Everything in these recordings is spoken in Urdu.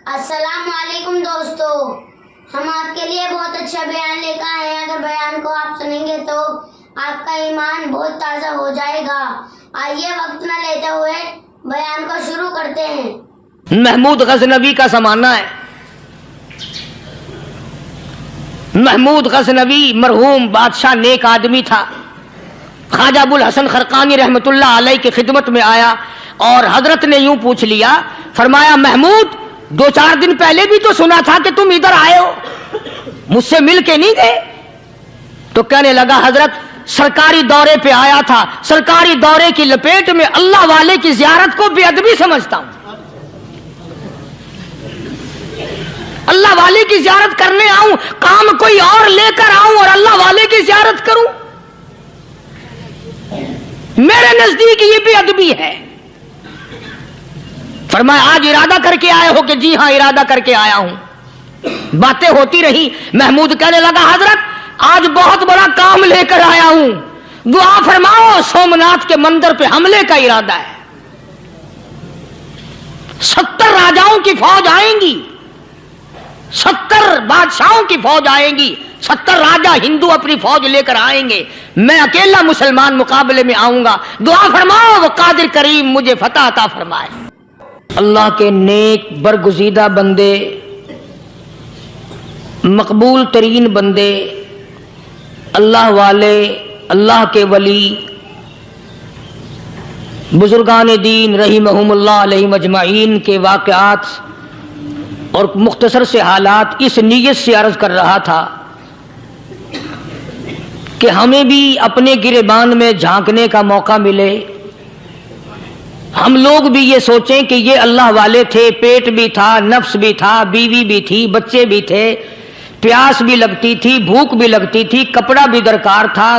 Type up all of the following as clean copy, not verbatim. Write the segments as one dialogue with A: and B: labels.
A: السلام علیکم دوستو، ہم آپ کے لیے بہت اچھا بیان لے کر آئے ہیں۔ اگر بیان کو آپ سنیں گے تو آپ کا ایمان بہت تازہ ہو جائے گا۔ آئیے وقت نہ لیتے ہوئے بیان کو شروع کرتے ہیں۔
B: محمود غزنوی کا زمانہ ہے۔ محمود غزنوی مرحوم بادشاہ نیک آدمی تھا۔ خواجہ ابو الحسن خرقانی رحمت اللہ علیہ کی خدمت میں آیا اور حضرت نے یوں پوچھ لیا، فرمایا محمود 2-4 دن پہلے بھی تو سنا تھا کہ تم ادھر آئے ہو، مجھ سے مل کے نہیں گئے؟ تو کہنے لگا حضرت سرکاری دورے پہ آیا تھا، سرکاری دورے کی لپیٹ میں اللہ والے کی زیارت کو بے ادبی سمجھتا ہوں، اللہ والے کی زیارت کرنے آؤں، کام کوئی اور لے کر آؤں اور اللہ والے کی زیارت کروں؟ میرے نزدیک یہ بے ادبی ہے۔ فرمایا آج ارادہ کر کے آئے ہو؟ کہ جی ہاں ارادہ کر کے آیا ہوں۔ باتیں ہوتی رہی، محمود کہنے لگا حضرت آج بہت بڑا کام لے کر آیا ہوں، دعا فرماؤ۔ سومناتھ کے مندر پہ حملے کا ارادہ ہے، 70 راجاؤں کی فوج آئیں گی، 70 بادشاہوں کی فوج آئیں گی، 70 راجا ہندو اپنی فوج لے کر آئیں گے، میں اکیلا مسلمان مقابلے میں آؤں گا، دعا فرماؤ وہ قادر کریم مجھے فتح عطا فرمائے۔ اللہ کے نیک برگزیدہ بندے، مقبول ترین بندے، اللہ والے، اللہ کے ولی، بزرگان دین رحمہم اللہ علیہ مجمعین کے واقعات اور مختصر سے حالات اس نیت سے عرض کر رہا تھا کہ ہمیں بھی اپنے گریبان میں جھانکنے کا موقع ملے، ہم لوگ بھی یہ سوچیں کہ یہ اللہ والے تھے، پیٹ بھی تھا، نفس بھی تھا، بیوی بھی تھی، بچے بھی تھے، پیاس بھی لگتی تھی، بھوک بھی لگتی تھی، کپڑا بھی درکار تھا،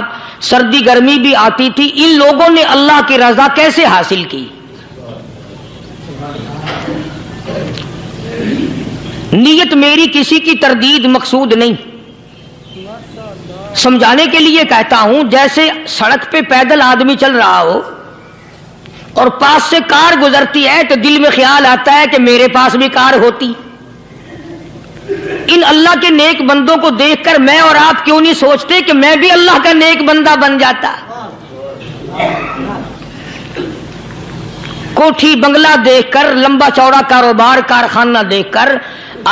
B: سردی گرمی بھی آتی تھی، ان لوگوں نے اللہ کی رضا کیسے حاصل کی؟ نیت میری کسی کی تردید مقصود نہیں، سمجھانے کے لیے کہتا ہوں جیسے سڑک پہ پیدل آدمی چل رہا ہو اور پاس سے کار گزرتی ہے تو دل میں خیال آتا ہے کہ میرے پاس بھی کار ہوتی۔ ان اللہ کے نیک بندوں کو دیکھ کر میں اور آپ کیوں نہیں سوچتے کہ میں بھی اللہ کا نیک بندہ بن جاتا؟ کوٹھی بنگلہ دیکھ کر، لمبا چوڑا کاروبار کارخانہ دیکھ کر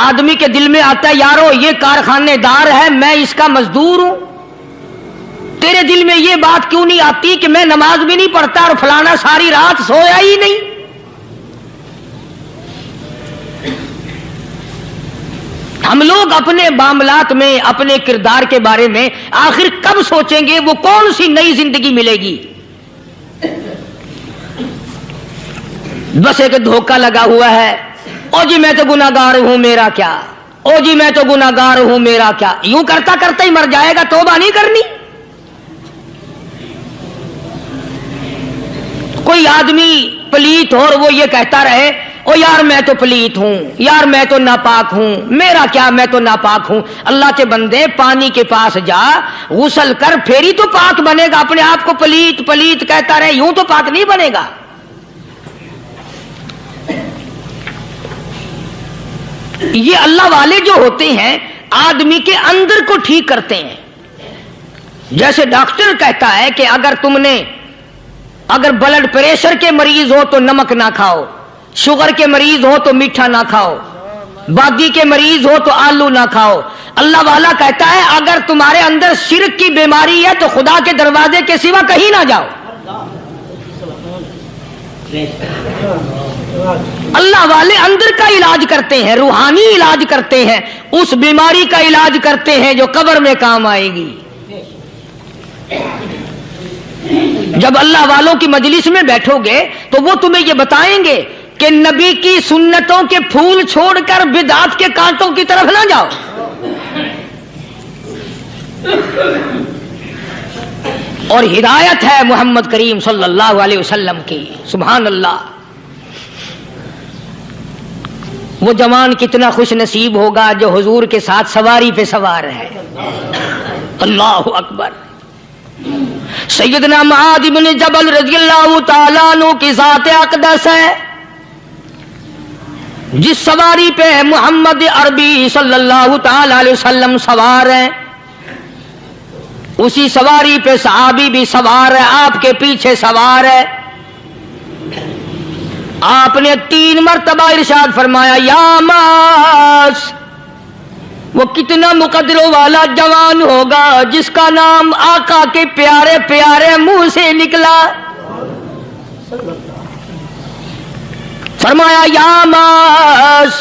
B: آدمی کے دل میں آتا ہے یارو یہ کارخانے دار ہے، میں اس کا مزدور ہوں۔ تیرے دل میں یہ بات کیوں نہیں آتی کہ میں نماز بھی نہیں پڑھتا اور فلانا ساری رات سویا ہی نہیں؟ ہم لوگ اپنے معاملات میں، اپنے کردار کے بارے میں آخر کب سوچیں گے وہ کون سی نئی زندگی ملے گی؟ بس ایک دھوکہ لگا ہوا ہے، او جی میں تو گناہگار ہوں میرا کیا، او جی میں تو گناہگار ہوں میرا کیا، یوں کرتا کرتا ہی مر جائے گا، توبہ نہیں کرنی۔ کوئی آدمی پلیت ہو اور وہ یہ کہتا رہے او یار میں تو پلیت ہوں، یار میں تو ناپاک ہوں، میرا کیا میں تو ناپاک ہوں۔ اللہ کے بندے پانی کے پاس جا، غسل کر، پھر ہی تو پاک بنے گا۔ اپنے آپ کو پلیت پلیت کہتا رہے یوں تو پاک نہیں بنے گا۔ یہ اللہ والے جو ہوتے ہیں آدمی کے اندر کو ٹھیک کرتے ہیں۔ جیسے ڈاکٹر کہتا ہے کہ اگر بلڈ پریشر کے مریض ہو تو نمک نہ کھاؤ، شوگر کے مریض ہو تو میٹھا نہ کھاؤ، بادی کے مریض ہو تو آلو نہ کھاؤ۔ اللہ والا کہتا ہے اگر تمہارے اندر شرک کی بیماری ہے تو خدا کے دروازے کے سوا کہیں نہ جاؤ۔ اللہ والے اندر کا علاج کرتے ہیں، روحانی علاج کرتے ہیں، اس بیماری کا علاج کرتے ہیں جو قبر میں کام آئے گی۔ جب اللہ والوں کی مجلس میں بیٹھو گے تو وہ تمہیں یہ بتائیں گے کہ نبی کی سنتوں کے پھول چھوڑ کر بدعت کے کانٹوں کی طرف نہ جاؤ۔ اور ہدایت ہے محمد کریم صلی اللہ علیہ وسلم کی، سبحان اللہ۔ وہ جوان کتنا خوش نصیب ہوگا جو حضور کے ساتھ سواری پہ سوار ہے۔ اللہ اکبر۔ سیدنا معاذ بن جبل رضی اللہ تعالیٰ عنہ کی ذات اقدس ہے، جس سواری پہ محمد عربی صلی اللہ تعالی علیہ وسلم سوار ہیں اسی سواری پہ صحابی بھی سوار ہے، آپ کے پیچھے سوار ہے۔ آپ نے 3 مرتبہ ارشاد فرمایا یا معاذ، وہ کتنا مقدروں والا جوان ہوگا جس کا نام آقا کے پیارے پیارے منہ سے نکلا۔ فرمایا یا معاذ،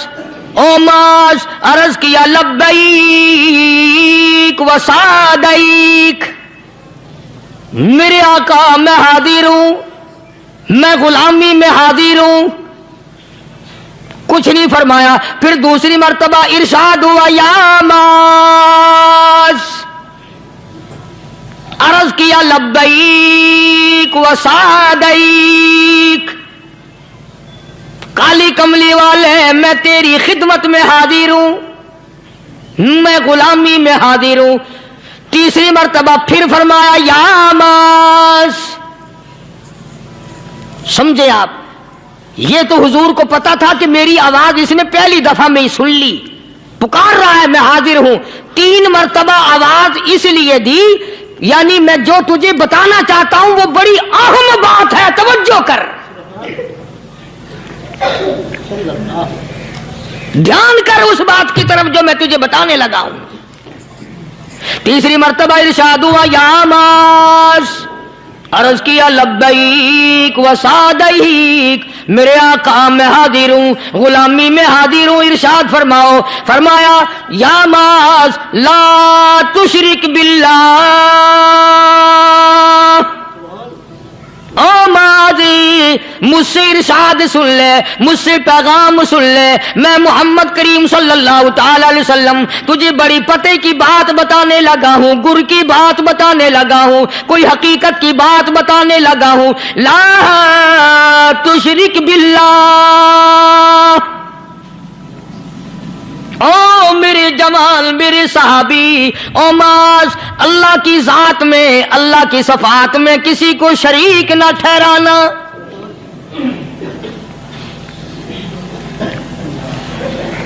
B: او معاذ، عرض کیا لبیک و سعدیک، میرے آقا میں حاضر ہوں، میں غلامی میں حاضر ہوں۔ کچھ نہیں فرمایا، پھر دوسری مرتبہ ارشاد ہوا یا معاذ، عرض کیا لبیک و سعدیک، کالی کملی والے میں تیری خدمت میں حاضر ہوں، میں غلامی میں حاضر ہوں۔ تیسری مرتبہ پھر فرمایا یا معاذ۔ سمجھے آپ، یہ تو حضور کو پتا تھا کہ میری آواز اس نے پہلی دفعہ میں ہی سن لی، پکار رہا ہے میں حاضر ہوں۔ 3 مرتبہ آواز اس لیے دی، یعنی میں جو تجھے بتانا چاہتا ہوں وہ بڑی اہم بات ہے، توجہ کر، دھیان کر اس بات کی طرف جو میں تجھے بتانے لگا ہوں۔ تیسری مرتبہ ارشاد ہوا یا معاذ، عرض کیا لبیک و سعدیک، میرے آقا میں حاضر ہوں، غلامی میں حاضر ہوں۔ ارشاد فرماؤ، فرمایا یا معاذ لا تشرک باللہ، او ماضی مجھ سے ارشاد سن لے، مجھ سے پیغام سن لے، میں محمد کریم صلی اللہ تعالی علیہ وسلم تجھے بڑی پتے کی بات بتانے لگا ہوں، گر کی بات بتانے لگا ہوں، کوئی حقیقت کی بات بتانے لگا ہوں۔ لا تشرک باللہ، او میرے جمال، میرے صحابی، او معاذ، اللہ کی ذات میں، اللہ کی صفات میں کسی کو شریک نہ ٹھہرانا۔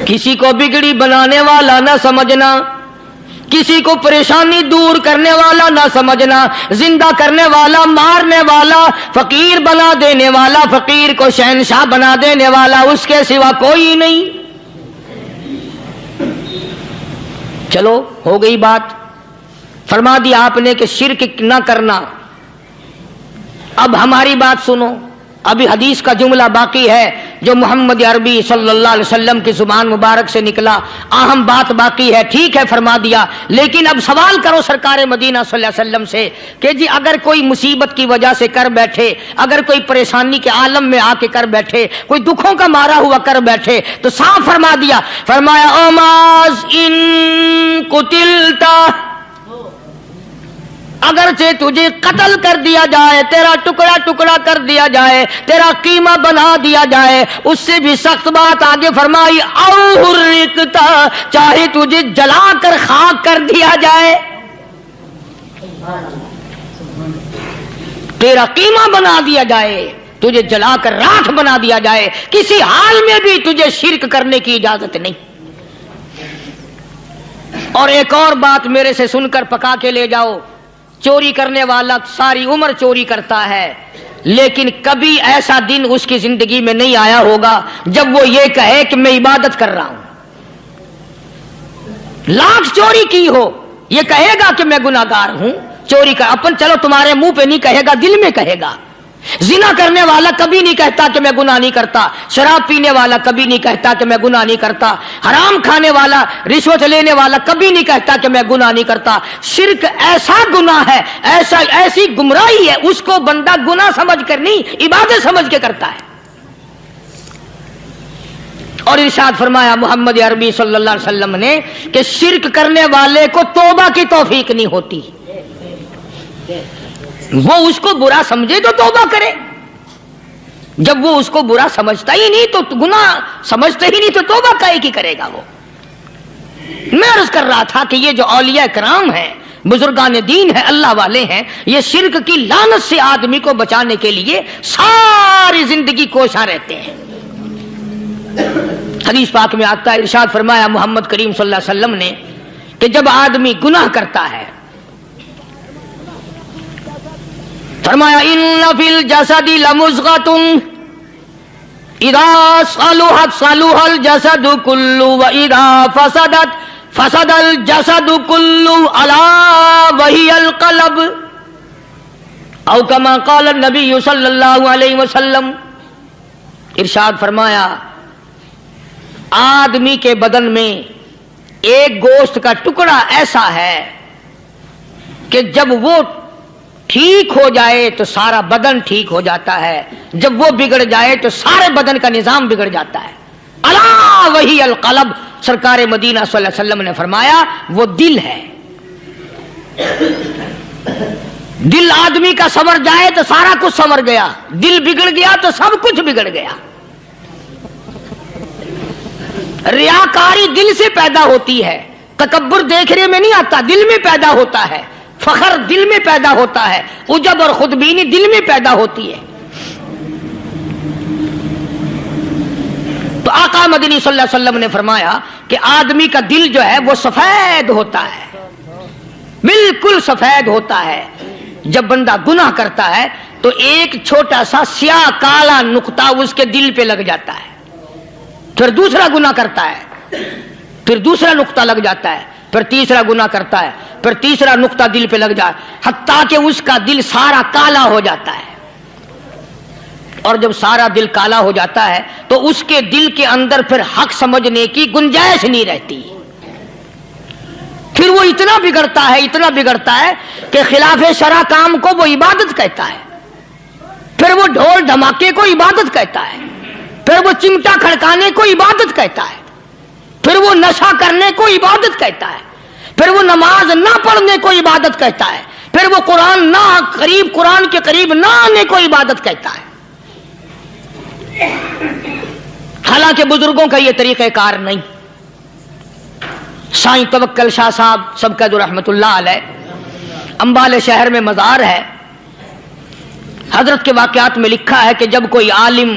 B: کسی کو بگڑی بنانے والا نہ سمجھنا، کسی کو پریشانی دور کرنے والا نہ سمجھنا، زندہ کرنے والا، مارنے والا، فقیر بنا دینے والا، فقیر کو شہنشاہ بنا دینے والا اس کے سوا کوئی نہیں۔ چلو ہو گئی بات، فرما دیا آپ نے کہ شرک نہ کرنا۔ اب ہماری بات سنو، ابھی حدیث کا جملہ باقی ہے جو محمد عربی صلی اللہ علیہ وسلم کی زبان مبارک سے نکلا، اہم بات باقی ہے۔ ٹھیک ہے فرما دیا، لیکن اب سوال کرو سرکار مدینہ صلی اللہ علیہ وسلم سے کہ جی اگر کوئی مصیبت کی وجہ سے کر بیٹھے، اگر کوئی پریشانی کے عالم میں آ کے کر بیٹھے، کوئی دکھوں کا مارا ہوا کر بیٹھے، تو صاف فرما دیا، فرمایا او معاذ ان قتلتا، اگرچہ تجھے قتل کر دیا جائے، تیرا ٹکڑا ٹکڑا کر دیا جائے، تیرا قیمہ بنا دیا جائے، اس سے بھی سخت بات آگے فرمائی او حرقتا، چاہے تجھے جلا کر خاک کر دیا جائے، تیرا قیمہ بنا دیا جائے، تجھے جلا کر راکھ بنا دیا جائے، کسی حال میں بھی تجھے شرک کرنے کی اجازت نہیں۔ اور ایک اور بات میرے سے سن کر پکا کے لے جاؤ، چوری کرنے والا ساری عمر چوری کرتا ہے، لیکن کبھی ایسا دن اس کی زندگی میں نہیں آیا ہوگا جب وہ یہ کہے کہ میں عبادت کر رہا ہوں۔ لاکھ چوری کی ہو، یہ کہے گا کہ میں گناہگار ہوں، چوری کر، اپن چلو تمہارے منہ پہ نہیں کہے گا، دل میں کہے گا۔ زنا کرنے والا کبھی نہیں کہتا کہ میں گناہ نہیں کرتا، شراب پینے والا کبھی نہیں کہتا کہ میں گناہ نہیں کرتا، حرام کھانے والا، رشوت لینے والا کبھی نہیں کہتا کہ میں گناہ نہیں کرتا۔ شرک ایسا گناہ ہے، ایسی گمراہی ہے، اس کو بندہ گناہ سمجھ کر نہیں، عبادت سمجھ کے کرتا ہے۔ اور ارشاد فرمایا محمد عربی صلی اللہ علیہ وسلم نے کہ شرک کرنے والے کو توبہ کی توفیق نہیں ہوتی، وہ اس کو برا سمجھے تو توبہ کرے، جب وہ اس کو برا سمجھتا ہی نہیں تو گناہ سمجھتا ہی نہیں تو توبہ کائے کی کرے گا وہ۔ میں عرض کر رہا تھا کہ یہ جو اولیاء کرام ہیں، بزرگان دین ہیں، اللہ والے ہیں، یہ شرک کی لعنت سے آدمی کو بچانے کے لیے ساری زندگی کوشاں رہتے ہیں۔ حدیث پاک میں آتا ہے، ارشاد فرمایا محمد کریم صلی اللہ علیہ وسلم نے کہ جب آدمی گناہ کرتا ہے، فرمایا ان فی الجسد لمضغۃ اذا صلحت صلح الجسد كله واذا فسدت فسد الجسد كله الا وهي القلب او كما قال النبي صلی اللہ علیہ وسلم۔ ارشاد فرمایا آدمی کے بدن میں ایک گوشت کا ٹکڑا ایسا ہے کہ جب وہ ٹھیک ہو جائے تو سارا بدن ٹھیک ہو جاتا ہے، جب وہ بگڑ جائے تو سارے بدن کا نظام بگڑ جاتا ہے۔ الا وہی القلب، سرکار مدینہ صلی اللہ علیہ وسلم نے فرمایا وہ دل ہے۔ دل آدمی کا سنور جائے تو سارا کچھ سنور گیا، دل بگڑ گیا تو سب کچھ بگڑ گیا۔ ریاکاری دل سے پیدا ہوتی ہے، تکبر دیکھنے میں نہیں آتا، دل میں پیدا ہوتا ہے، فخر دل میں پیدا ہوتا ہے، عجب اور خودبینی دل میں پیدا ہوتی ہے۔ تو آقا مدنی صلی اللہ علیہ وسلم نے فرمایا کہ آدمی کا دل جو ہے وہ سفید ہوتا ہے، بالکل سفید ہوتا ہے۔ جب بندہ گناہ کرتا ہے تو ایک چھوٹا سا سیاہ کالا نقطہ اس کے دل پہ لگ جاتا ہے، پھر دوسرا گناہ کرتا ہے، پھر دوسرا نقطہ لگ جاتا ہے، پھر تیسرا گناہ کرتا ہے، پھر تیسرا نقطہ دل پہ لگ جائے، حتیٰ کہ اس کا دل سارا کالا ہو جاتا ہے۔ اور جب سارا دل کالا ہو جاتا ہے تو اس کے دل کے اندر پھر حق سمجھنے کی گنجائش نہیں رہتی، پھر وہ اتنا بگڑتا ہے کہ خلاف شرع کام کو وہ عبادت کہتا ہے، پھر وہ ڈھول دھماکے کو عبادت کہتا ہے، پھر وہ چمٹا کھڑکانے کو عبادت کہتا ہے، پھر وہ نشہ کرنے کو عبادت کہتا ہے، پھر وہ نماز نہ پڑھنے کو عبادت کہتا ہے، پھر وہ قرآن کے قریب نہ آنے کو عبادت کہتا ہے۔ حالانکہ بزرگوں کا یہ طریقہ کار نہیں۔ سائیں توکل شاہ صاحب سبقت رحمت اللہ علیہ، امبالے شہر میں مزار ہے، حضرت کے واقعات میں لکھا ہے کہ جب کوئی عالم،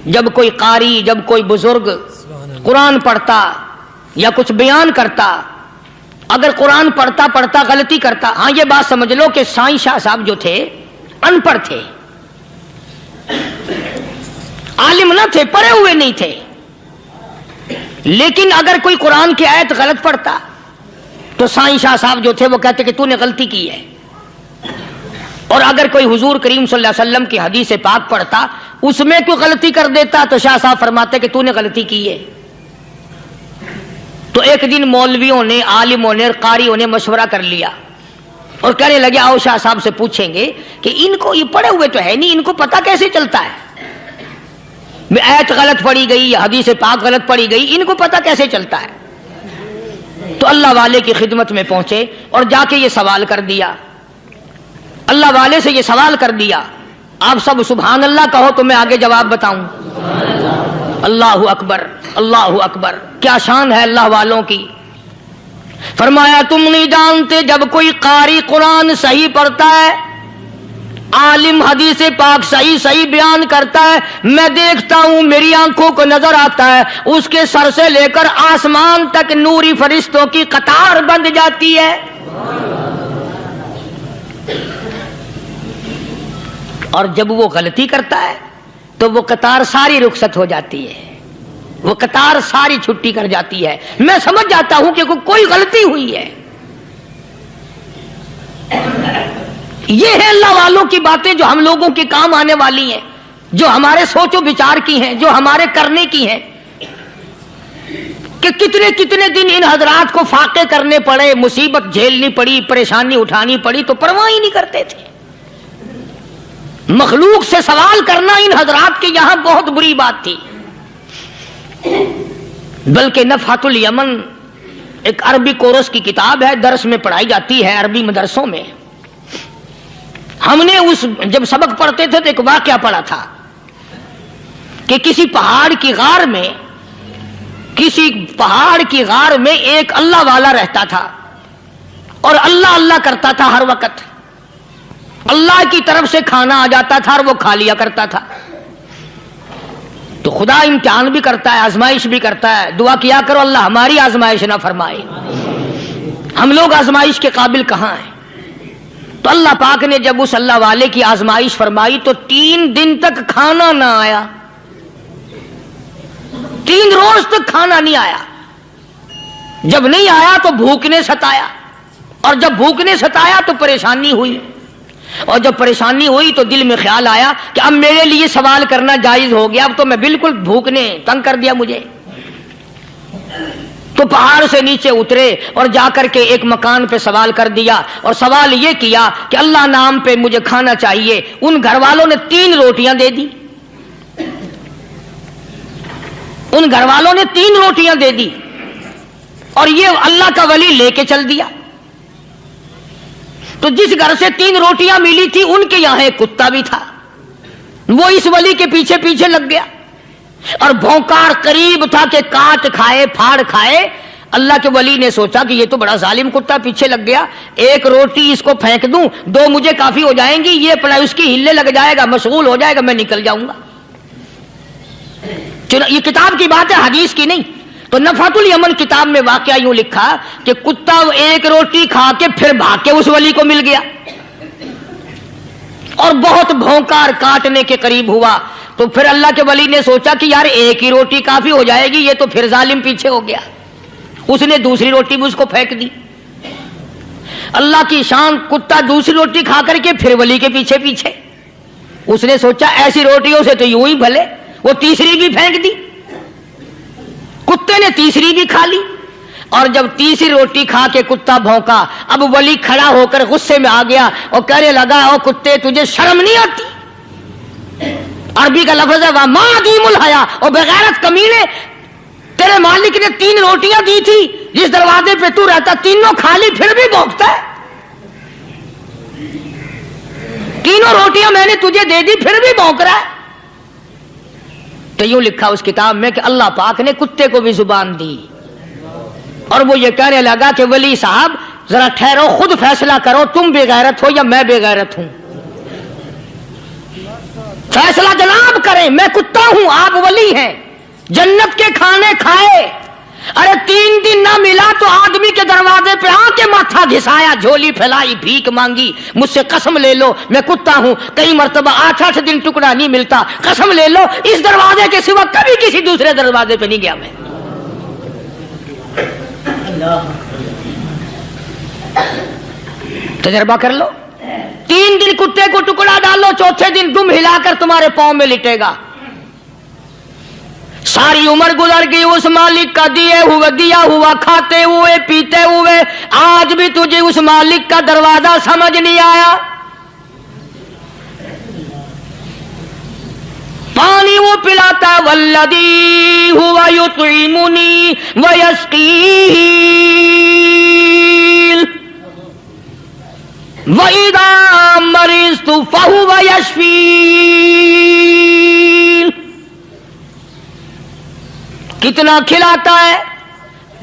B: جب کوئی قاری، جب کوئی بزرگ قرآن پڑھتا یا کچھ بیان کرتا، اگر قرآن پڑھتا غلطی کرتا، ہاں یہ بات سمجھ لو کہ سائیں شاہ صاحب جو تھے ان پڑھ تھے، عالم نہ تھے، پڑھے ہوئے نہیں تھے، لیکن اگر کوئی قرآن کی آیت غلط پڑھتا تو سائیں شاہ صاحب جو تھے وہ کہتے کہ تو نے غلطی کی ہے، اور اگر کوئی حضور کریم صلی اللہ علیہ وسلم کی حدیث پاک پڑھتا اس میں کوئی غلطی کر دیتا تو شاہ صاحب فرماتے کہ تو نے غلطی کی ہے۔ تو ایک دن مولویوں نے، عالموں نے اور قاریوں نے مشورہ کر لیا اور کہنے لگے آؤ شاہ صاحب سے پوچھیں گے کہ ان کو، یہ پڑھے ہوئے تو ہے نہیں، ان کو پتہ کیسے چلتا ہے، آیت غلط پڑھی گئی یا حدیث پاک غلط پڑھی گئی، ان کو پتہ کیسے چلتا ہے؟ تو اللہ والے کی خدمت میں پہنچے اور جا کے یہ سوال کر دیا، اللہ والے سے یہ سوال کر دیا۔ آپ سب سبحان اللہ کہو تو میں آگے جواب بتاؤں۔ اللہ اکبر، اللہ اکبر، کیا شان ہے اللہ والوں کی۔ فرمایا تم نہیں جانتے جب کوئی قاری قرآن صحیح پڑھتا ہے، عالم حدیث پاک صحیح بیان کرتا ہے، میں دیکھتا ہوں، میری آنکھوں کو نظر آتا ہے، اس کے سر سے لے کر آسمان تک نوری فرشتوں کی قطار بند جاتی ہے، اور جب وہ غلطی کرتا ہے تو وہ قطار ساری رخصت ہو جاتی ہے، وہ قطار ساری چھٹی کر جاتی ہے، میں سمجھ جاتا ہوں کہ کوئی غلطی ہوئی ہے۔ یہ ہے اللہ والوں کی باتیں جو ہم لوگوں کے کام آنے والی ہیں، جو ہمارے سوچ و بچار کی ہیں، جو ہمارے کرنے کی ہیں، کہ کتنے دن ان حضرات کو فاقے کرنے پڑے، مصیبت جھیلنی پڑی، پریشانی اٹھانی پڑی تو پرواہ ہی نہیں کرتے تھے۔ مخلوق سے سوال کرنا ان حضرات کے یہاں بہت بری بات تھی۔ بلکہ نفحۃ الیمن ایک عربی کورس کی کتاب ہے، درس میں پڑھائی جاتی ہے عربی مدرسوں میں۔ ہم نے جب سبق پڑھتے تھے تو ایک واقعہ پڑھا تھا کہ کسی پہاڑ کی غار میں ایک اللہ والا رہتا تھا اور اللہ کرتا تھا ہر وقت، اللہ کی طرف سے کھانا آ جاتا تھا اور وہ کھا لیا کرتا تھا۔ تو خدا امتحان بھی کرتا ہے، آزمائش بھی کرتا ہے. دعا کیا کرو اللہ ہماری آزمائش نہ فرمائے. ہم لوگ آزمائش کے قابل کہاں ہیں؟ تو اللہ پاک نے جب اس اللہ والے کی آزمائش فرمائی تو 3 دن تک کھانا نہ آیا، 3 روز تک کھانا نہیں آیا. جب نہیں آیا تو بھوک نے ستایا، اور جب بھوک نے ستایا تو پریشانی ہوئی، اور جب پریشانی ہوئی تو دل میں خیال آیا کہ اب میرے لیے سوال کرنا جائز ہو گیا، اب تو میں بالکل بھوک نے تنگ کر دیا مجھے. تو پہاڑ سے نیچے اترے اور جا کر کے ایک مکان پہ سوال کر دیا، اور سوال یہ کیا کہ اللہ نام پہ مجھے کھانا چاہیے. ان گھر والوں نے 3 روٹیاں دے دی، ان گھر والوں نے 3 روٹیاں دے دی، اور یہ اللہ کا ولی لے کے چل دیا. تو جس گھر سے 3 روٹیاں ملی تھی ان کے یہاں ایک کتا بھی تھا، وہ اس ولی کے پیچھے پیچھے لگ گیا اور بھونکار قریب تھا کہ کاٹ کھائے پھاڑ کھائے. اللہ کے ولی نے سوچا کہ یہ تو بڑا ظالم کتا پیچھے لگ گیا، 1 روٹی اس کو پھینک دوں، 2 مجھے کافی ہو جائیں گی، یہ اپنا اس کی ہلے لگ جائے گا، مشغول ہو جائے گا، میں نکل جاؤں گا. یہ کتاب کی بات ہے، حدیث کی نہیں. تو نفحۃ الیمن کتاب میں واقعہ یوں لکھا کہ کتا 1 روٹی کھا کے پھر بھاگ کے اس ولی کو مل گیا اور بہت بھونکار کاٹنے کے قریب ہوا. تو پھر اللہ کے ولی نے سوچا کہ یار 1 ہی روٹی کافی ہو جائے گی، یہ تو پھر ظالم پیچھے ہو گیا. اس نے دوسری روٹی بھی اس کو پھینک دی. اللہ کی شان، کتا دوسری روٹی کھا کر کے پھر ولی کے پیچھے پیچھے. اس نے سوچا ایسی روٹیوں سے تو یوں ہی بھلے، وہ تیسری بھی پھینک دی. کتے نے تیسری بھی کھا لی، اور جب تیسری روٹی کھا کے کتا بھونکا، اب ولی کھڑا ہو کر غصے میں آ گیا اور کہنے لگا او کتے تجھے شرم نہیں آتی؟ عربی کا لفظ ہے وَمَا عَدِيمُ الْحَيَا، اور بغیرت کمینے، تیرے مالک نے 3 روٹیاں دی تھی، جس دروازے پہ تو رہتا تینوں کھا لی، پھر بھی بھونکتا ہے. 3 روٹیاں میں نے تجھے دے دی، پھر بھی بھونک رہا ہے. تو یوں لکھا اس کتاب میں کہ اللہ پاک نے کتے کو بھی زبان دی، اور وہ یہ کہنے لگا کہ ولی صاحب ذرا ٹھہرو، خود فیصلہ کرو، تم بے غیرت ہو یا میں بے غیرت ہوں. فیصلہ جناب کریں، میں کتا ہوں، آپ ولی ہیں، جنت کے کھانے کھائے. ارے 3 دن نہ ملا تو آدمی کے دروازے پہ آ کے ماتھا گھسایا، جھولی پھیلائی، بھیک مانگی، مجھ سے قسم لے لو میں کتا ہوں. کئی مرتبہ 8 دن ٹکڑا نہیں ملتا، قسم لے لو اس دروازے کے سوا کبھی کسی دوسرے دروازے پہ نہیں گیا میں. تجربہ کر لو، 3 دن کتے کو ٹکڑا ڈالو، 4تھے دن دم ہلا کر تمہارے پاؤں میں لٹے گا. ساری عمر گزر گئی اس مالک کا دیا ہوا کھاتے ہوئے پیتے ہوئے، آج بھی تجھے اس مالک کا دروازہ سمجھ نہیں آیا. پانی وہ پلاتا ہے والذی ہوا یطعمنی ویسقین وَإِذَا مَرِضْتُ فَهُوَ يَشْفِينِ. کتنا کھلاتا ہے،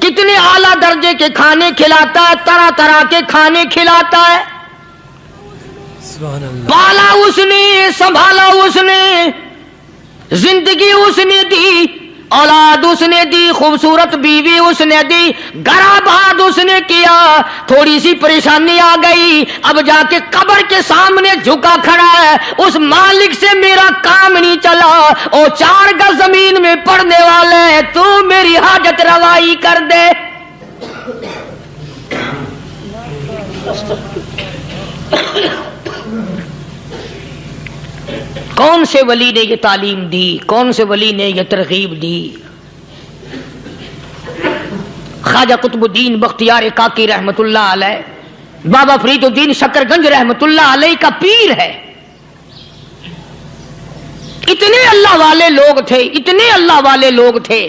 B: کتنے اعلیٰ درجے کے کھانے کھلاتا ہے، طرح طرح کے کھانے کھلاتا ہے. پالا اس نے، سنبھالا اس نے، زندگی اس نے دی، اولاد اس نے دی، خوبصورت بیوی اس نے دی، گھر آباد اس نے کیا. تھوڑی سی پریشانی آ گئی، اب جا کے قبر کے سامنے جھکا کھڑا ہے، اس مالک سے میرا کام نہیں چلا، او 4 گز زمین میں پڑنے والے، تو میری حاجت روائی کر دے. کون سے ولی نے یہ تعلیم دی، کون سے ولی نے یہ ترغیب دی؟ خواجہ قطب الدین بختیار کاکی رحمت اللہ علیہ، بابا فرید الدین شکر گنج رحمت اللہ علیہ کا پیر ہے. اتنے اللہ والے لوگ تھے، اتنے اللہ والے لوگ تھے.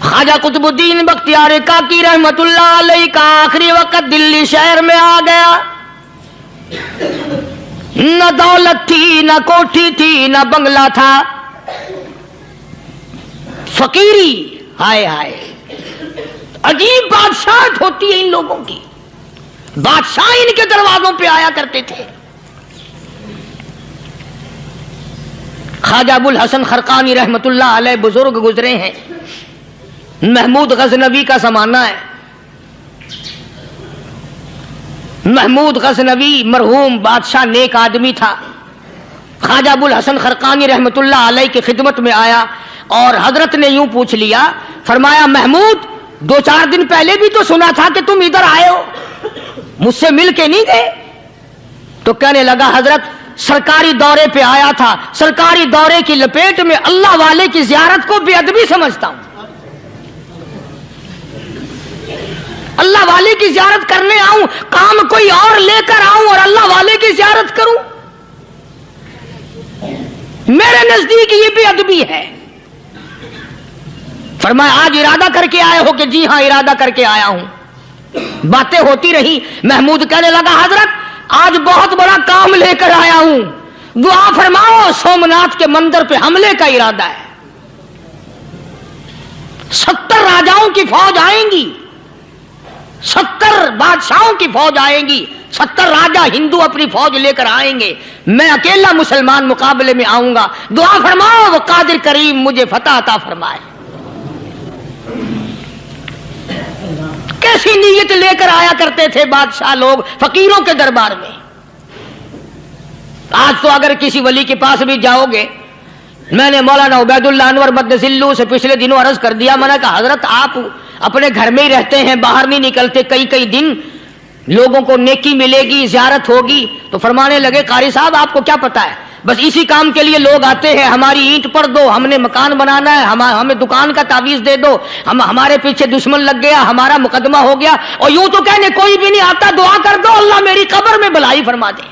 B: خواجہ قطب الدین بختیار کاکی رحمت اللہ علیہ کا آخری وقت دلی شہر میں آ گیا. نہ دولت تھی، نہ کوٹھی تھی، نہ بنگلہ تھا، فقیری. ہائے ہائے، عجیب بادشاہت ہوتی ہے ان لوگوں کی. بادشاہ ان کے دروازوں پہ آیا کرتے تھے. خواجہ ابو الحسن خرقانی رحمت اللہ علیہ بزرگ گزرے ہیں، محمود غزنوی کا زمانہ ہے۔ محمود غزنوی مرحوم بادشاہ نیک آدمی تھا۔ خواجہ ابو الحسن خرقانی رحمت اللہ علیہ کی خدمت میں آیا اور حضرت نے یوں پوچھ لیا، فرمایا محمود 2-4 دن پہلے بھی تو سنا تھا کہ تم ادھر آئے ہو، مجھ سے مل کے نہیں گئے؟ تو کہنے لگا حضرت سرکاری دورے پہ آیا تھا، سرکاری دورے کی لپیٹ میں اللہ والے کی زیارت کو بے ادبی سمجھتا ہوں، اللہ والے کی زیارت کرنے آؤں، کام کوئی اور لے کر آؤں اور اللہ والے کی زیارت کروں؟ میرے نزدیک یہ بے ادبی ہے۔ فرمایا آج ارادہ کر کے آئے ہو؟ کہ جی ہاں ارادہ کر کے آیا ہوں۔ باتیں ہوتی رہی، محمود کہنے لگا حضرت آج بہت بڑا کام لے کر آیا ہوں، دعا فرماؤ، سومناتھ کے مندر پہ حملے کا ارادہ ہے، 70 راجاؤں کی فوج آئیں گی، 70 بادشاہوں کی فوج آئیں گی، 70 راجا ہندو اپنی فوج لے کر آئیں گے، میں اکیلا مسلمان مقابلے میں آؤں گا، دعا فرماؤ وہ قادر کریم مجھے فتح عطا فرمائے۔ کیسی نیت لے کر آیا کرتے تھے بادشاہ لوگ فقیروں کے دربار میں۔ آج تو اگر کسی ولی کے پاس بھی جاؤ گے، میں نے مولانا عبید اللہ انور مدذلو سے پچھلے دنوں عرض کر دیا، میں نے کہا حضرت آپ اپنے گھر میں ہی رہتے ہیں، باہر نہیں نکلتے، کئی دن لوگوں کو نیکی ملے گی، زیارت ہوگی، تو فرمانے لگے قاری صاحب آپ کو کیا پتا ہے، بس اسی کام کے لیے لوگ آتے ہیں، ہماری اینٹ پڑ دو، ہم نے مکان بنانا ہے، ہمیں دکان کا تعویذ دے دو، ہمارے پیچھے دشمن لگ گیا، ہمارا مقدمہ ہو گیا، اور یوں تو کہنے کوئی بھی نہیں آتا، دعا کر دو اللہ میری قبر میں بھلائی فرما دے۔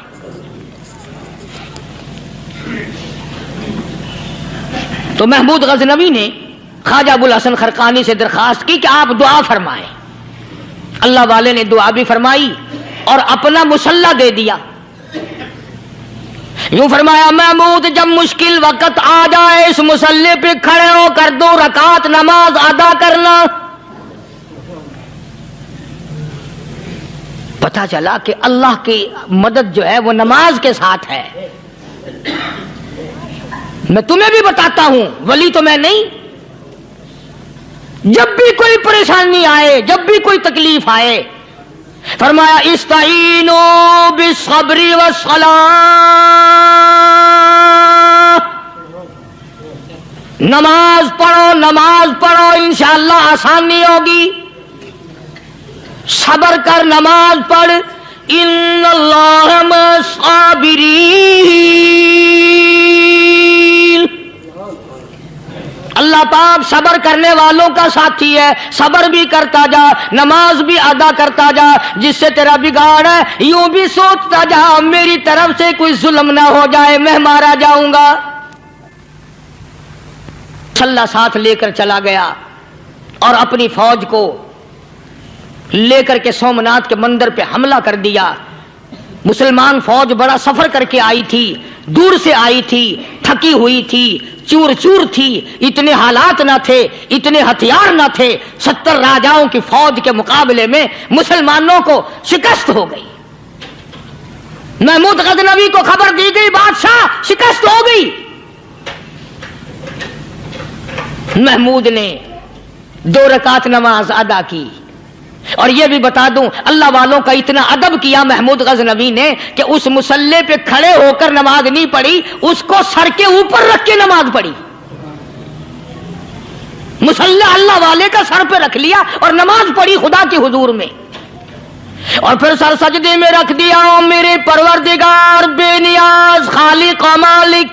B: تو محمود غزنوی نے خواجہ ابو الحسن خرقانی سے درخواست کی کہ آپ دعا فرمائیں۔ اللہ والے نے دعا بھی فرمائی اور اپنا مسلح دے دیا۔ یوں فرمایا محمود جب مشکل وقت آ جائے اس مسلح پہ کھڑے ہو کر 2 رکعت نماز ادا کرنا۔ پتہ چلا کہ اللہ کی مدد جو ہے وہ نماز کے ساتھ ہے۔ میں تمہیں بھی بتاتا ہوں، ولی تو میں نہیں، جب بھی کوئی پریشانی آئے، جب بھی کوئی تکلیف آئے، فرمایا استعینوا بالصبر والصلاۃ، نماز پڑھو انشاءاللہ آسانی ہوگی، صبر کر، نماز پڑھ، ان اللہ مع الصابرین، اللہ پاک صبر کرنے والوں کا ساتھی ہے، صبر بھی کرتا جا، نماز بھی ادا کرتا جا، جس سے تیرا بگاڑ ہے یوں بھی سوچتا جا میری طرف سے کوئی ظلم نہ ہو جائے، میں مارا جاؤں گا۔ مسلح ساتھ لے کر چلا گیا اور اپنی فوج کو لے کر کے سومناتھ کے مندر پہ حملہ کر دیا۔ مسلمان فوج بڑا سفر کر کے آئی تھی، دور سے آئی تھی، تھکی ہوئی تھی، چور چور تھی، اتنے حالات نہ تھے، اتنے ہتھیار نہ تھے، 70 راجاؤں کی فوج کے مقابلے میں مسلمانوں کو شکست ہو گئی۔ محمود غزنوی کو خبر دی گئی بادشاہ شکست ہو گئی۔ محمود نے 2 رکعت نماز ادا کی، اور یہ بھی بتا دوں اللہ والوں کا اتنا ادب کیا محمود غزنوی نے کہ اس مسلح پہ کھڑے ہو کر نماز نہیں پڑھی، اس کو سر کے اوپر رکھ کے نماز پڑھی۔ مسلح اللہ والے کا سر پہ رکھ لیا اور نماز پڑھی خدا کے حضور میں، اور پھر سر سجدے میں رکھ دیا، میرے پروردگار بے نیاز خالق و مالک،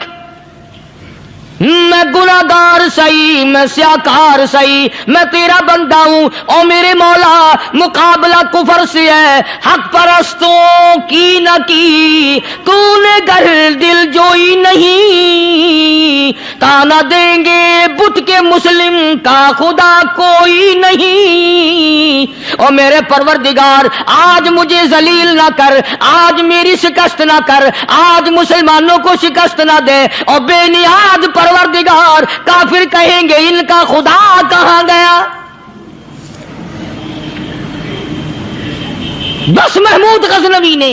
B: میں گناہگار سہی، میں سیاکار سہی، میں تیرا بندہ ہوں، او میرے مولا مقابلہ کفر سے ہے، حق پرستوں کی نہ کی تو نے گر دل جوئی نہیں، تانا دیں گے بت کے مسلم کا خدا کوئی نہیں، او میرے پروردگار آج مجھے ذلیل نہ کر، آج میری شکست نہ کر، آج مسلمانوں کو شکست نہ دے، اور بے نیاز پروردگار کافر کہیں گے ان کا خدا کہاں گیا۔ بس محمود غزنوی نے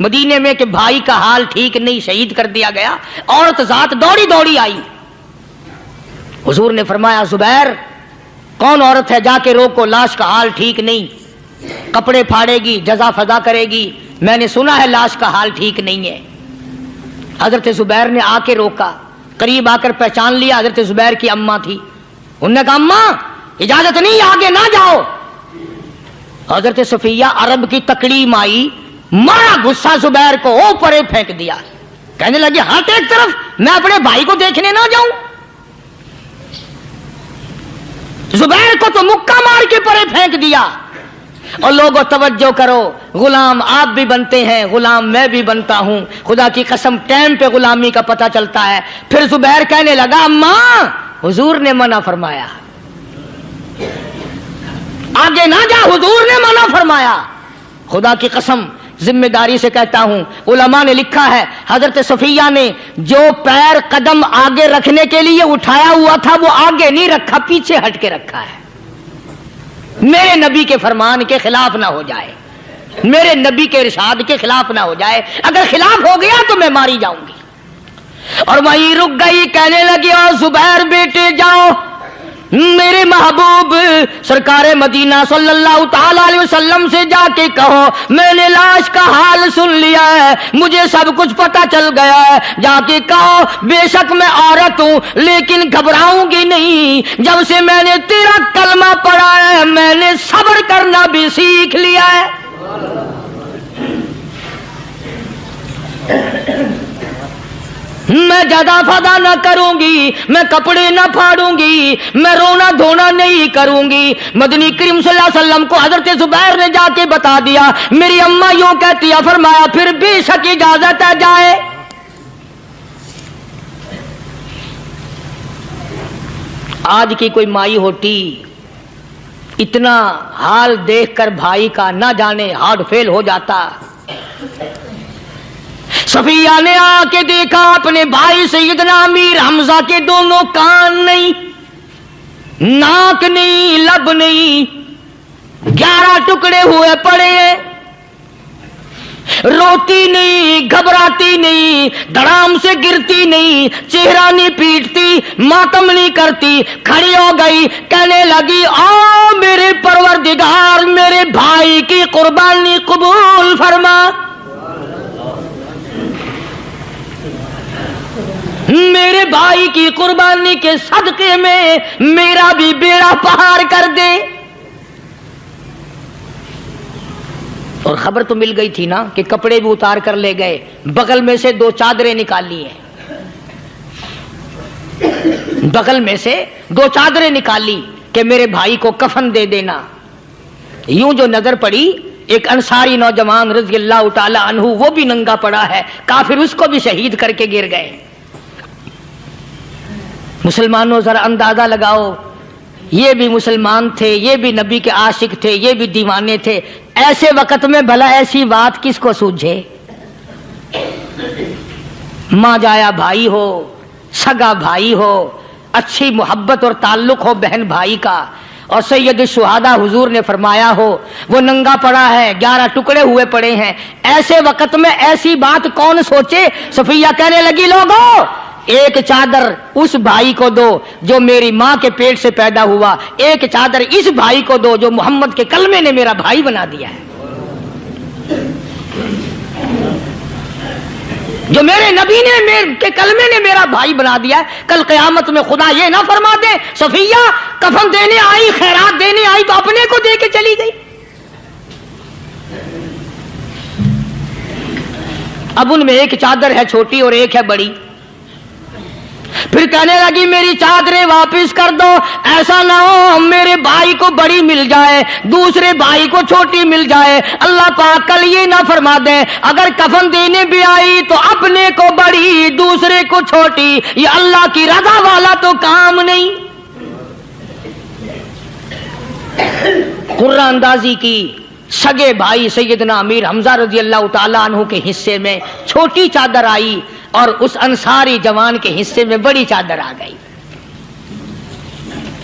B: مدینے میں کہ بھائی کا حال ٹھیک نہیں، شہید کر دیا گیا، عورت ذات دوڑی دوڑی آئی، حضور نے فرمایا زبیر کون عورت ہے، جا کے روکو، لاش کا حال ٹھیک نہیں، کپڑے پھاڑے گی، جزا فضا کرے گی، میں نے سنا ہے لاش کا حال ٹھیک نہیں ہے۔ حضرت زبیر نے آ کے روکا، قریب آ کر پہچان لیا حضرت زبیر کی اماں تھی، انہوں نے کہا اماں اجازت نہیں، آگے نہ جاؤ۔ حضرت صفیہ عرب کی تکڑی مائی، مارا غصہ زبیر کو، اوپر پھینک دیا، کہنے لگی ہاتھ ایک طرف، میں اپنے بھائی کو دیکھنے نہ جاؤں؟ زبیر کو تو مکہ مار کے پرے پھینک دیا۔ اور لوگوں توجہ کرو، غلام آپ بھی بنتے ہیں، غلام میں بھی بنتا ہوں، خدا کی قسم ٹائم پہ غلامی کا پتہ چلتا ہے۔ پھر زبیر کہنے لگا اماں حضور نے منع فرمایا، آگے نہ جا، حضور نے منع فرمایا۔ خدا کی قسم ذمہ داری سے کہتا ہوں، علماء نے لکھا ہے حضرت صفیہ نے جو پیر قدم آگے رکھنے کے لیے اٹھایا ہوا تھا وہ آگے نہیں رکھا، پیچھے ہٹ کے رکھا ہے، میرے نبی کے فرمان کے خلاف نہ ہو جائے، میرے نبی کے ارشاد کے خلاف نہ ہو جائے، اگر خلاف ہو گیا تو میں ماری جاؤں گی۔ اور وہیں رک گئی، کہنے لگی اور زبیر بیٹے جاؤ، میرے محبوب سرکار مدینہ صلی اللہ تعالی علیہ وسلم سے جا کے کہو میں نے لاش کا حال سن لیا ہے، مجھے سب کچھ پتہ چل گیا ہے، جا کے کہو بے شک میں عورت ہوں لیکن گھبراؤں گی نہیں، جب سے میں نے تیرا کلمہ پڑھا ہے میں نے صبر کرنا بھی سیکھ لیا ہے۔ میں جدا فدا نہ کروں گی، میں کپڑے نہ پھاڑوں گی، میں رونا دھونا نہیں کروں گی۔ مدنی کریم صلی اللہ علیہ وسلم کو حضرت زبیر نے جا کے بتا دیا، میری اماں یوں کہتی ہے، فرمایا پھر بے شک اجازت ہے جائے۔ آج کی کوئی مائی ہوتی اتنا حال دیکھ کر بھائی کا نہ جانے ہارٹ فیل ہو جاتا۔ صفیہ نے آ کے دیکھا اپنے بھائی سیدنا امیر حمزہ کے دونوں کان نہیں، ناک نہیں، لب نہیں، 11 ٹکڑے ہوئے پڑے ہیں، روتی نہیں، گھبراتی نہیں، دھڑام سے گرتی نہیں، چہرہ نہیں پیٹتی، ماتم نہیں کرتی، کھڑی ہو گئی، کہنے لگی آ میرے پروردگار میرے بھائی کی قربانی قبول فرما، میرے بھائی کی قربانی کے صدقے میں میرا بھی بیڑا پار کر دے۔ اور خبر تو مل گئی تھی نا کہ کپڑے بھی اتار کر لے گئے، بغل میں سے 2 چادریں نکالی ہیں، بغل میں سے 2 چادریں نکالی کہ میرے بھائی کو کفن دے دینا۔ یوں جو نظر پڑی ایک انصاری نوجوان رضی اللہ تعالی عنہ، وہ بھی ننگا پڑا ہے، کافر اس کو بھی شہید کر کے گر گئے۔ مسلمانوں ذرا اندازہ لگاؤ، یہ بھی مسلمان تھے، یہ بھی نبی کے عاشق تھے، یہ بھی دیوانے تھے، ایسے وقت میں بھلا ایسی بات کس کو سوجھے؟ ماں جایا بھائی ہو، سگا بھائی ہو، اچھی محبت اور تعلق ہو بہن بھائی کا، اور سید الشہداء حضور نے فرمایا ہو وہ ننگا پڑا ہے، 11 ٹکڑے ہوئے پڑے ہیں، ایسے وقت میں ایسی بات کون سوچے؟ صفیہ کہنے لگی لوگوں ایک چادر اس بھائی کو دو جو میری ماں کے پیٹ سے پیدا ہوا، ایک چادر اس بھائی کو دو جو محمد کے کلمے نے میرا بھائی بنا دیا ہے، جو میرے نبی نے کے کلمے نے میرا بھائی بنا دیا ہے۔ کل قیامت میں خدا یہ نہ فرما دے صفیہ کفن دینے آئی، خیرات دینے آئی تو اپنے کو دے کے چلی گئی۔ اب ان میں ایک چادر ہے چھوٹی اور ایک ہے بڑی، پھر کہنے لگی میری چادریں واپس کر دو، ایسا نہ ہو میرے بھائی کو بڑی مل جائے دوسرے بھائی کو چھوٹی مل جائے، اللہ پاک کل یہ نہ فرما دے اگر کفن دینے بھی آئی تو اپنے کو بڑی دوسرے کو چھوٹی، یہ اللہ کی رضا والا تو کام نہیں۔ قرہ اندازی کی، سگے بھائی سیدنا امیر حمزہ رضی اللہ تعالیٰ عنہ کے حصے میں چھوٹی چادر آئی اور اس انصاری جوان کے حصے میں بڑی چادر آ گئی۔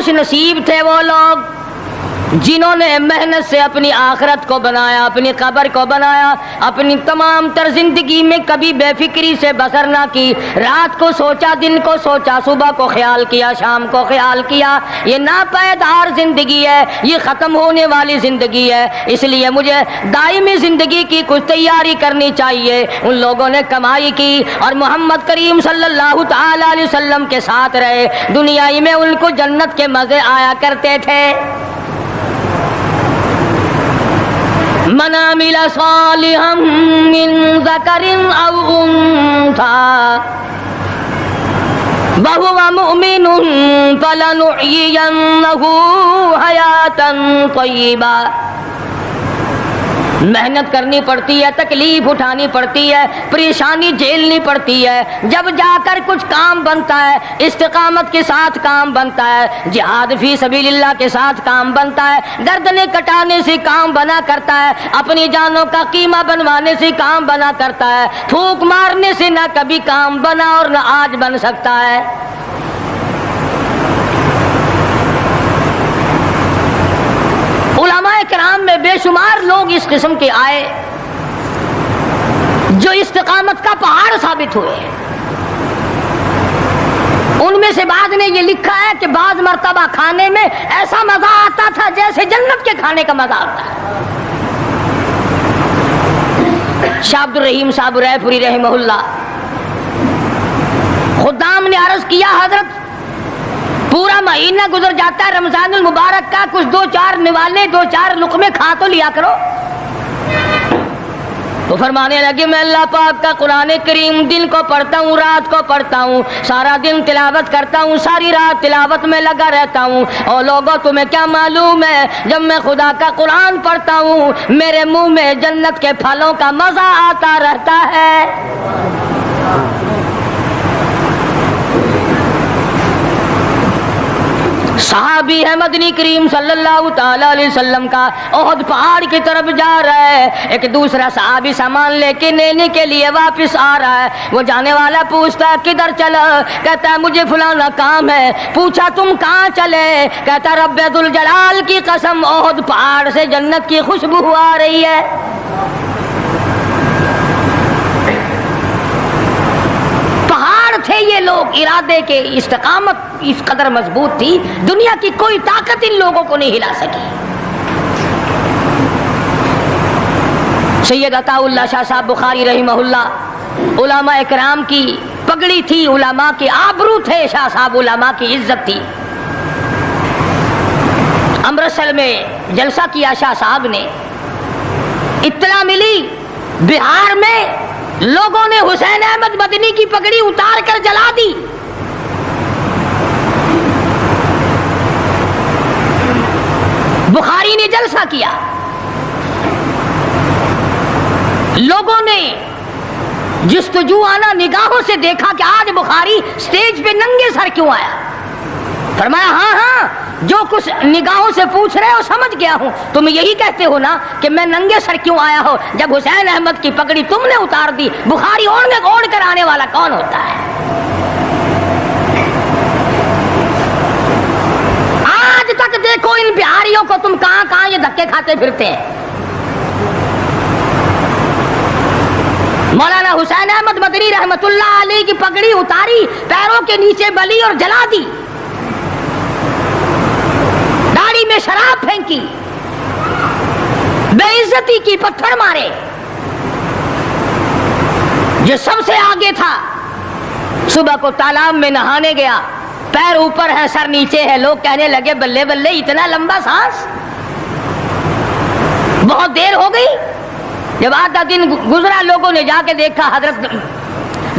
B: خوش نصیب تھے وہ لوگ جنہوں نے محنت سے اپنی آخرت کو بنایا، اپنی قبر کو بنایا، اپنی تمام تر زندگی میں کبھی بے فکری سے بسر نہ کی، رات کو سوچا، دن کو سوچا، صبح کو خیال کیا، شام کو خیال کیا۔ یہ ناپائیدار زندگی ہے، یہ ختم ہونے والی زندگی ہے، اس لیے مجھے دائمی زندگی کی کچھ تیاری کرنی چاہیے۔ ان لوگوں نے کمائی کی اور محمد کریم صلی اللہ تعالی علیہ وسلم کے ساتھ رہے، دنیا میں ان کو جنت کے مزے آیا کرتے تھے۔ من عمل صالحا من ذکر او انثى وهو مؤمن فلنحيينه حیاتا طیبا۔ محنت کرنی پڑتی ہے، تکلیف اٹھانی پڑتی ہے، پریشانی جھیلنی پڑتی ہے، جب جا کر کچھ کام بنتا ہے، استقامت کے ساتھ کام بنتا ہے، جہاد فی سبیل اللہ کے ساتھ کام بنتا ہے، گردنیں کٹانے سے کام بنا کرتا ہے، اپنی جانوں کا قیمہ بنوانے سے کام بنا کرتا ہے، پھونک مارنے سے نہ کبھی کام بنا اور نہ آج بن سکتا ہے۔ علماء کرام میں بے شمار لوگ اس قسم کے آئے جو استقامت کا پہاڑ ثابت ہوئے۔ ان میں سے بعض نے یہ لکھا ہے کہ بعض مرتبہ کھانے میں ایسا مزہ آتا تھا جیسے جنت کے کھانے کا مزہ آتا ہے۔ شاہ عبد الرحیم صاحب رائے پوری رحمہ اللہ، خدام نے عرض کیا حضرت پورا مہینہ گزر جاتا ہے رمضان المبارک کا، کچھ دو چار نوالے، دو چار لقمے کھا تو لیا کرو۔ تو فرمانے لگے میں اللہ پاک کا قرآن کریم دن کو پڑھتا ہوں، رات کو پڑھتا ہوں، سارا دن تلاوت کرتا ہوں، ساری رات تلاوت میں لگا رہتا ہوں، اور لوگوں تمہیں کیا معلوم ہے جب میں خدا کا قرآن پڑھتا ہوں میرے منہ میں جنت کے پھلوں کا مزہ آتا رہتا ہے۔ صحابی ہے مدنی کریم صلی اللہ تعالی علیہ وسلم کا، احد پہاڑ کی طرف جا رہا ہے، ایک دوسرا صحابی سامان لے کے لینے کے لیے واپس آ رہا ہے، وہ جانے والا پوچھتا ہے کدھر چلا؟ کہتا ہے مجھے فلانا کام ہے۔ پوچھا تم کہاں چلے؟ کہتا رب ذوالجلال کی قسم احد پہاڑ سے جنت کی خوشبو آ رہی ہے۔ تھے یہ لوگ ارادے کے، استقامت اس قدر مضبوط تھی، دنیا کی کوئی طاقت ان لوگوں کو نہیں ہلا سکی۔ سید عطا اللہ شاہ صاحب بخاری رحمہ اللہ، علماء اکرام کی پگڑی تھی، علماء کے آبرو تھے شاہ صاحب، علماء کی عزت تھی۔ امرتسر میں جلسہ کیا شاہ صاحب نے، اطلاع ملی بہار میں لوگوں نے حسین احمد مدنی کی پگڑی اتار کر جلا دی۔ بخاری نے جلسہ کیا، لوگوں نے جستجو آنا نگاہوں سے دیکھا کہ آج بخاری سٹیج پہ ننگے سر کیوں آیا؟ فرمایا ہاں ہاں جو کچھ نگاہوں سے پوچھ رہے ہو سمجھ گیا ہوں، تم یہی کہتے ہو نا کہ میں ننگے سر کیوں آیا ہو؟ جب حسین احمد کی پگڑی تم نے اتار دی، بخاری اوڑھ کر آنے والا کون ہوتا ہے؟ آج تک دیکھو ان بہاریوں کو تم کہاں کہاں یہ دھکے کھاتے پھرتے ہیں۔ مولانا حسین احمد مدنی رحمت اللہ علیہ کی پگڑی اتاری، پیروں کے نیچے بلی اور جلا دی، داڑھی میں شراب پھینکی، بے عزتی کی، پتھر مارے۔ جو سب سے آگے تھا صبح کو تالاب میں نہانے گیا، پیر اوپر ہے سر نیچے ہے، لوگ کہنے لگے بلے بلے اتنا لمبا سانس، بہت دیر ہو گئی۔ جب آدھا دن گزرا لوگوں نے جا کے دیکھا حضرت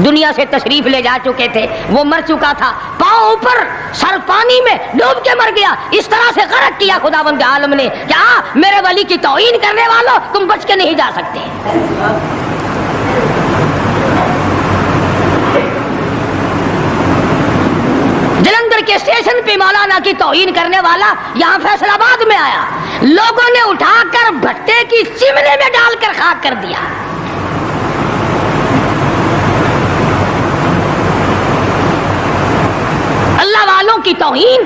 B: دنیا سے تشریف لے جا چکے تھے، وہ مر چکا تھا، پاؤں اوپر سر پانی میں ڈوب کے مر گیا۔ اس طرح سے غرق کیا خداوند عالم نے، کیا میرے ولی کی توہین کرنے والوں تم بچ کے نہیں جا سکتے۔ جلندھر کے اسٹیشن پہ مولانا کی توہین کرنے والا یہاں فیصل آباد میں آیا، لوگوں نے اٹھا کر بھٹے کی چمنے میں ڈال کر خاک کر دیا۔ اللہ والوں کی توہین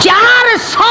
B: 400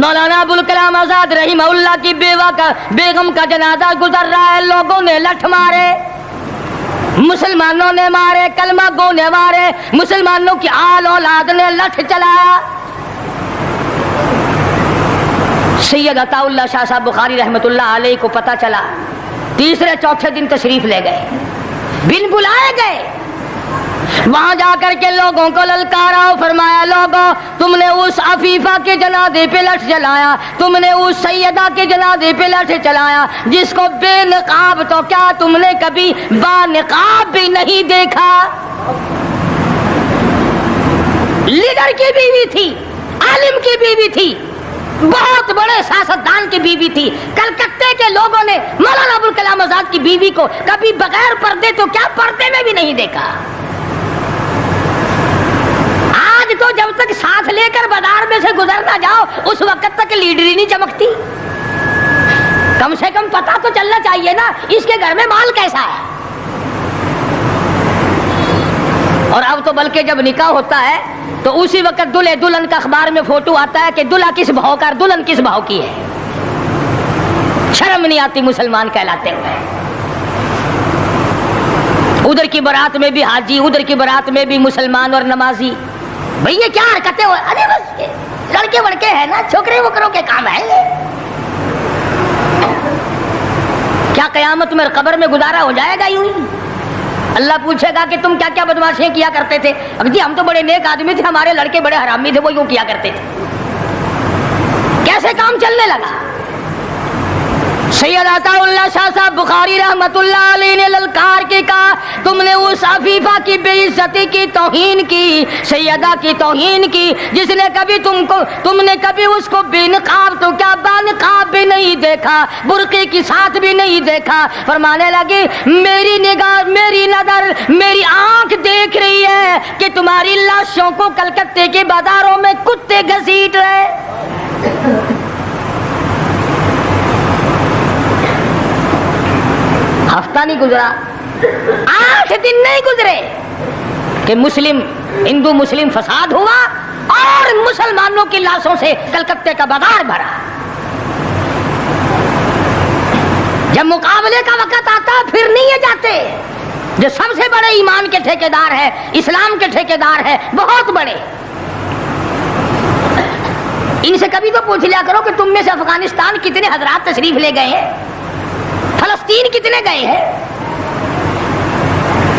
B: مولانا ابوال کلام آزاد رحمہ اللہ کی بیگم کا جنازہ گزر رہا ہے، لوگوں نے لٹھ مارے، مسلمانوں نے مارے، کلمہ گو نے مارے، مسلمانوں کی آل اولاد نے لٹھ چلایا۔ سید عطا اللہ شاہ صاحب بخاری رحمت اللہ علیہ کو پتہ چلا، تیسرے چوتھے دن تشریف لے گئے، بن بلائے گئے، وہاں جا کر کے لوگوں کو للکارا، فرمایا لوگوں تم نے اس عفیفہ کے جنازے پہ لٹھ جلایا، تم نے اس سیدہ کے جنازے پہ لٹھ چلایا جس کو بے نقاب تو کیا تم نے کبھی با نقاب بھی نہیں دیکھا۔ لیڈر کی بیوی تھی، عالم کی بیوی تھی، بہت بڑے سیاستدان کی بیوی تھی، کلکتے کے لوگوں نے مولانا ابوال کلام آزاد کی بیوی کو کبھی بغیر پردے تو کیا پردے میں بھی نہیں دیکھا۔ آج تو جب تک ساتھ لے کر بازار میں سے گزر نہ جاؤ اس وقت تک لیڈری نہیں چمکتی، کم سے کم پتہ تو چلنا چاہیے نا اس کے گھر میں مال کیسا ہے۔ اور اب تو بلکہ جب نکاح ہوتا ہے تو اسی وقت دلہے دلہن کا اخبار میں فوٹو آتا ہے کہ دلہا کس بھاؤ کا دلہن کس بھاؤ کی ہے۔ شرم نہیں آتی مسلمان کہلاتے ہوئے۔ ادھر کی بارات میں بھی حاجی، ادھر کی بارات میں بھی مسلمان اور نمازی، بھئی یہ کیا حرکتیں ہو، ارے بس لڑکے وڑکے ہیں نا، چھوکرے وکروں کے کام ہے یہ۔ کیا قیامت میں قبر میں گزارا ہو جائے گا یوں ہی؟ اللہ پوچھے گا کہ تم کیا کیا بدماشیاں کیا کرتے تھے؟ جی ہم تو بڑے نیک آدمی تھے، ہمارے لڑکے بڑے حرامی تھے، وہ یوں کیا کرتے تھے۔ کیسے کام چلنے لگا؟ سید عطا اللہ شاہ صاحب بخاری رحمت اللہ علیہ نے للکار کے کہا تم نے اس عفیفہ کی بے عزتی کی، توہین کی، سیدہ کی توہین کی، جس نے کبھی تم نے کبھی اس کو بے نقاب تو کیا با نقاب بھی نہیں دیکھا، برقعے کے ساتھ بھی نہیں دیکھا۔ فرمانے لگے میری نگاہ، میری نظر، میری آنکھ دیکھ رہی ہے کہ تمہاری لاشوں کو کلکتے کے بازاروں میں کتے گھسیٹ رہے۔ ہفتہ نہیں گزرا، 8 دن نہیں گزرے کہ ہندو مسلم فساد ہوا اور مسلمانوں کی لاشوں سے کلکتے کا بازار بھرا۔ جب مقابلے کا وقت آتا پھر نہیں یہ جاتے، جو سب سے بڑے ایمان کے ٹھیکیدار ہے، اسلام کے ٹھیکیدار ہے، بہت بڑے، ان سے کبھی تو پوچھ لیا کرو کہ تم میں سے افغانستان کتنے حضرات تشریف لے گئے ہیں، فلسطین کتنے گئے ہیں،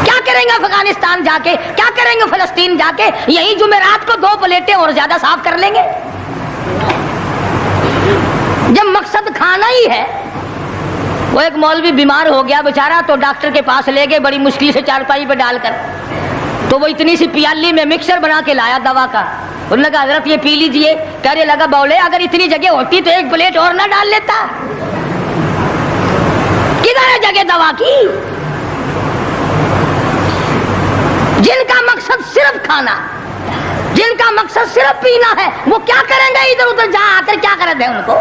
B: کیا کریں گے افغانستان جا کے، کیا کریں گے فلسطین جا کے؟ یہی جمعرات کو 2 پلیٹیں اور زیادہ صاف کر لیں گے۔ جب مقصد کھانا ہی ہے، وہ ایک مولوی بیمار ہو گیا بیچارہ، تو ڈاکٹر کے پاس لے گئے بڑی مشکل سے چارپائی پہ ڈال کر، تو وہ اتنی سی پیالی میں مکسر بنا کے لایا دوا کا، انہوں نے کہا حضرت یہ پی لیجئے۔ کہنے لگا بولے اگر اتنی جگہ ہوتی تو 1 پلیٹ اور نہ ڈال لیتا، کدھر ہے جگہ دوا کی؟ جن کا مقصد صرف کھانا، جن کا مقصد صرف پینا ہے، وہ کیا کریں گے ادھر ادھر جا کر، کیا کر دیں ان کو؟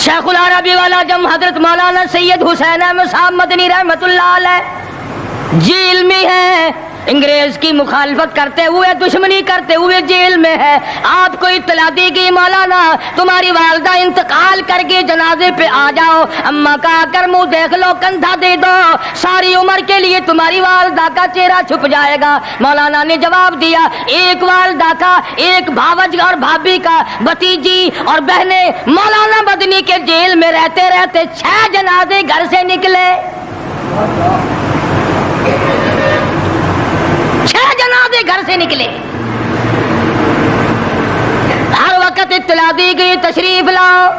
B: شیخ العربی والا جم حضرت مولانا سید حسین احمد صاحب مدنی رحمت اللہ علیہ جیل میں ہے، انگریز کی مخالفت کرتے ہوئے، دشمنی کرتے ہوئے جیل میں ہے۔ آپ کو اطلاع دی گئی مولانا تمہاری والدہ انتقال کر گئی، جنازے پہ آ جاؤ، اماں کا آ کر منہ دیکھ لو، کندھا دے دو، ساری عمر کے لیے تمہاری والدہ کا چہرہ چھپ جائے گا۔ مولانا نے جواب دیا ایک والدہ کا، ایک بھاوج اور بھابھی کا، بھتیجی اور بہنیں۔ مولانا مدنی کے جیل میں رہتے رہتے 6 جنازے گھر سے نکلے، 6 جنازے گھر سے نکلے۔ ہر وقت اطلاع دی گئی تشریف لاؤ،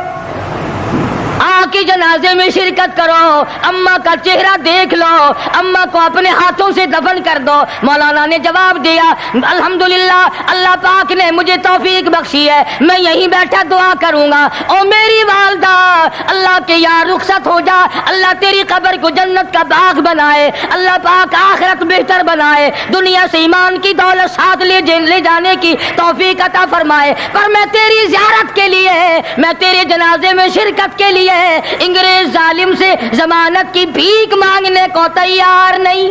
B: آ کے جنازے میں شرکت کرو، اماں کا چہرہ دیکھ لو، اماں کو اپنے ہاتھوں سے دفن کر دو۔ مولانا نے جواب دیا الحمدللہ اللہ پاک نے مجھے توفیق بخشی ہے، میں یہیں بیٹھا دعا کروں گا، او میری والدہ اللہ کے یار رخصت ہو جا، اللہ تیری قبر کو جنت کا باغ بنائے، اللہ پاک آخرت بہتر بنائے، دنیا سے ایمان کی دولت ساتھ لے جانے کی توفیق عطا فرمائے، پر میں تیری زیارت کے لیے، میں تیرے جنازے میں شرکت کے لیے انگریز ظالم سے ضمانت کی بھیک مانگنے کو تیار نہیں۔